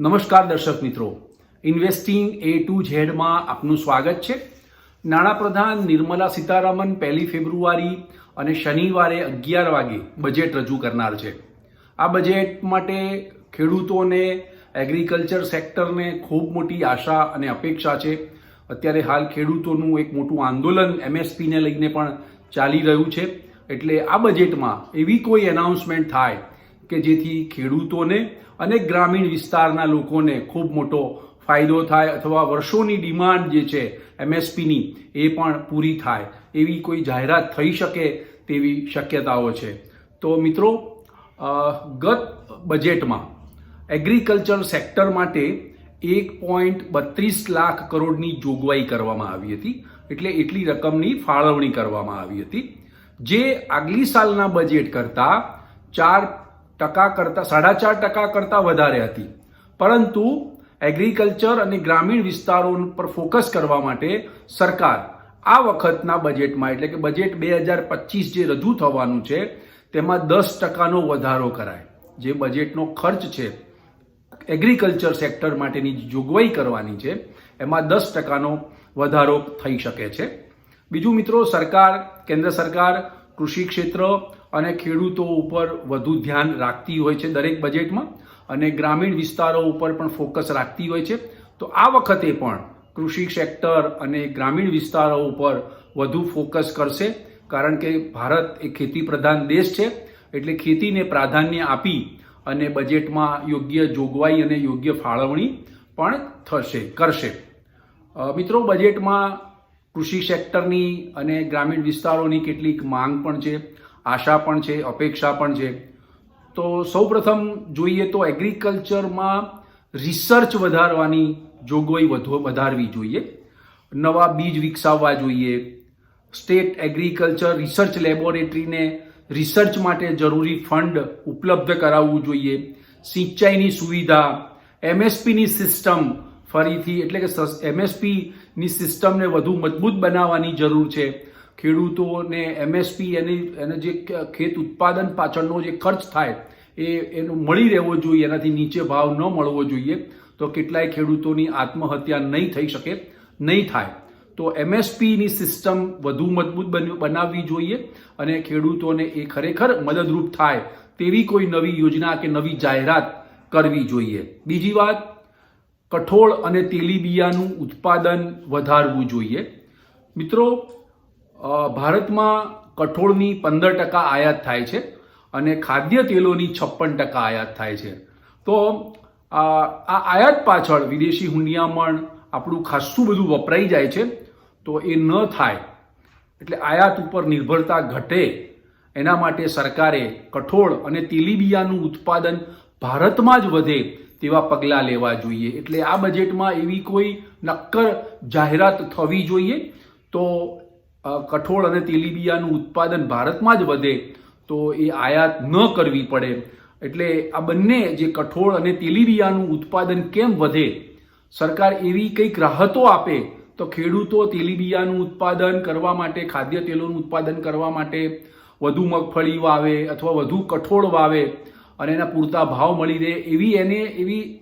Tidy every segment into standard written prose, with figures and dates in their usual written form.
નમસ્કાર દર્શક મિત્રો, ઇન્વેસ્ટિંગ A to Z માં આપનું સ્વાગત છે। નાણાપ્રધાન નિર્મલા સીતારામન 1 ફેબ્રુઆરી અને શનિવારે 11 વાગે બજેટ રજૂ કરનાર છે। આ બજેટ માટે ખેડૂતોને, એગ્રીકલ્ચર સેક્ટરને ખૂબ મોટી આશા અને અપેક્ષા છે। અત્યારે હાલ ખેડૂતોનું એક મોટું આંદોલન MSP ને લઈને પણ ચાલી રહ્યું છે, એટલે આ બજેટમાં એવી કોઈ એનાઉન્સમેન્ટ થાય કે જેથી ખેડૂતોને અને ગ્રામીણ વિસ્તારના લોકોને ખૂબ મોટો ફાયદો થાય અથવા વર્ષોની ડિમાન્ડ જે છે MSPની એ પણ પૂરી થાય એવી કોઈ જાહેરાત થઈ શકે તેવી શક્યતાઓ છે। તો મિત્રો, ગત બજેટમાં એગ્રીકલ્ચર સેક્ટર માટે 1.32 લાખ કરોડની જોગવાઈ કરવામાં આવી હતી, એટલે એટલી રકમની ફાળવણી કરવામાં આવી હતી, જે આગલી સાલના બજેટ કરતાં 4.5% કરતાં વધારે હતી। પરંતુ એગ્રીકલ્ચર અને ગ્રામીણ વિસ્તારો પર ફોકસ કરવા માટે સરકાર આ વખતના બજેટમાં, એટલે કે બજેટ 2025 જે રજૂ થવાનું છે તેમાં 10%નો વધારો કરાય। જે બજેટનો ખર્ચ છે એગ્રીકલ્ચર સેક્ટર માટેની જોગવાઈ કરવાની છે એમાં 10%નો વધારો થઈ શકે છે। બીજું મિત્રો, કેન્દ્ર સરકાર કૃષિ ક્ષેત્ર અને ખેડૂતો ઉપર વધુ ધ્યાન રાખતી હોય છે દરેક બજેટમાં, અને ગ્રામીણ વિસ્તારો ઉપર પણ ફોકસ રાખતી હોય છે। તો આ વખતે પણ કૃષિ સેક્ટર અને ગ્રામીણ વિસ્તારો ઉપર વધુ ફોકસ કરશે, કારણ કે ભારત એક ખેતી પ્રધાન દેશ છે, એટલે ખેતીને પ્રાધાન્ય આપી અને બજેટમાં યોગ્ય જોગવાઈ અને યોગ્ય ફાળવણી પણ કરશે। મિત્રો, બજેટમાં કૃષિ સેક્ટરની અને ગ્રામીણ વિસ્તારોની કેટલીક માંગ પણ છે, આશા પણ છે, અપેક્ષા પણ છે। તો સૌપ્રથમ જોઈએ તો એગ્રીકલ્ચરમાં રિસર્ચ વધારવાની જોગવાઈ વધારવી જોઈએ, નવા બીજ વિકસાવવા જોઈએ, સ્ટેટ એગ્રીકલ્ચર રિસર્ચ લેબોરેટરીને રિસર્ચ માટે જરૂરી ફંડ ઉપલબ્ધ કરાવવું જોઈએ, સિંચાઈની સુવિધા, MSPની સિસ્ટમ ફરીથી, એટલે કે MSPની સિસ્ટમને વધુ મજબૂત બનાવવાની જરૂર છે। ખેડૂતોને MSP એને જે ખેત ઉત્પાદન પાછળનો જે ખર્ચ થાય એનો મળી રહેવો જોઈએ, એનાથી નીચે ભાવ ન મળવો જોઈએ, તો કેટલાય ખેડૂતોની આત્મહત્યા નહીં થાય। તો MSPની સિસ્ટમ વધુ મજબૂત બનાવવી જોઈએ અને ખેડૂતોને એ ખરેખર મદદરૂપ થાય તેવી કોઈ નવી યોજના કે નવી જાહેરાત કરવી જોઈએ। બીજી વાત, કઠોળ અને તેલીબિયાનું ઉત્પાદન વધારવું જોઈએ। મિત્રો, ભારતમાં કઠોળની 15% આયાત થાય છે અને ખાદ્ય તેલોની 56% આયાત થાય છે। તો આ આયાત પાછળ વિદેશી હુંડિયામણ આપણું ખાસું બધું વપરાઈ જાય છે, તો એ ન થાય, એટલે આયાત ઉપર નિર્ભરતા ઘટે એના માટે સરકારે કઠોળ અને તેલીબિયાનું ઉત્પાદન ભારતમાં જ વધે તેવા પગલાં લેવા જોઈએ। એટલે આ બજેટમાં એવી કોઈ નક્કર જાહેરાત થવી જોઈએ તો કઠોળ અને તેલીબિયાનું ઉત્પાદન ભારતમાં જ વધે, તો એ આયાત ન કરવી પડે। એટલે આ બંને, જે કઠોળ અને તેલીબિયાનું ઉત્પાદન કેમ વધે, સરકાર એવી કંઈક રાહતો આપે તો ખેડૂતો તેલીબિયાનું ઉત્પાદન કરવા માટે, ખાદ્ય તેલોનું ઉત્પાદન કરવા માટે વધુ મગફળી વાવે અથવા વધુ કઠોળ વાવે અને એના પૂરતા ભાવ મળી રહે એવી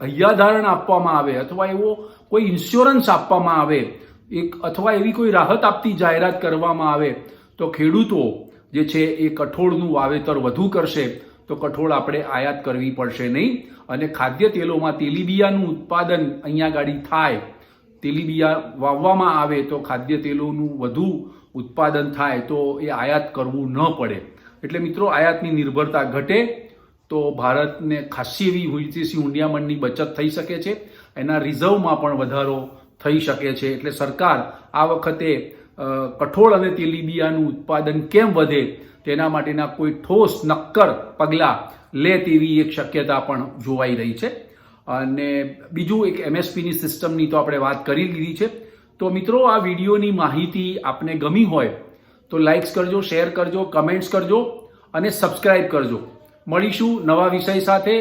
હૈયાધારણ આપવામાં આવે, અથવા એવો કોઈ ઇન્સ્યોરન્સ આપવામાં આવે, અથવા એવી કોઈ રાહત આપતી જાહેરાત કરવામાં આવે, તો ખેડૂતો જે છે એ કઠોળનું વાવેતર વધુ કરશે, તો કઠોળ આપણે આયાત કરવી પડશે નહીં, અને ખાદ્ય તેલોમાં તેલીબિયાનું ઉત્પાદન અહીંયા ગાડી થાય, તેલીબિયા વાવવામાં આવે તો ખાદ્ય તેલોનું વધુ ઉત્પાદન થાય, તો એ આયાત કરવું ન પડે। એટલે મિત્રો, આયાતની નિર્ભરતા ઘટે તો ભારતને ખાસી એવી વિદેશી હુંડિયામણની બચત થઈ શકે છે, એના રિઝર્વમાં પણ વધારો થઈ શકે છે। એટલે સરકાર આ વખતે કઠોળ અને તેલીબિયાનું ઉત્પાદન કેમ વધે તેના માટેના કોઈ ઠોસ નક્કર પગલાં લે તેવી એક શક્યતા પણ જોવાઈ રહી છે। અને બીજું, એક MSPની સિસ્ટમની તો આપણે વાત કરી લીધી છે। તો મિત્રો, આ વિડીયોની માહિતી આપને ગમી હોય તો લાઇક્સ કરજો, શેર કરજો, કમેન્ટ્સ કરજો અને સબસ્ક્રાઇબ કરજો। મળીશું નવા વિષય સાથે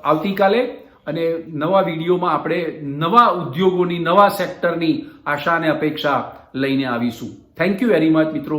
આવતીકાલે, અને નવા વિડીયોમાં આપણે નવા ઉદ્યોગોની, નવા સેક્ટરની આશા અને અપેક્ષા લઈને આવીશું। થેન્ક યુ વેરી મચ મિત્રો।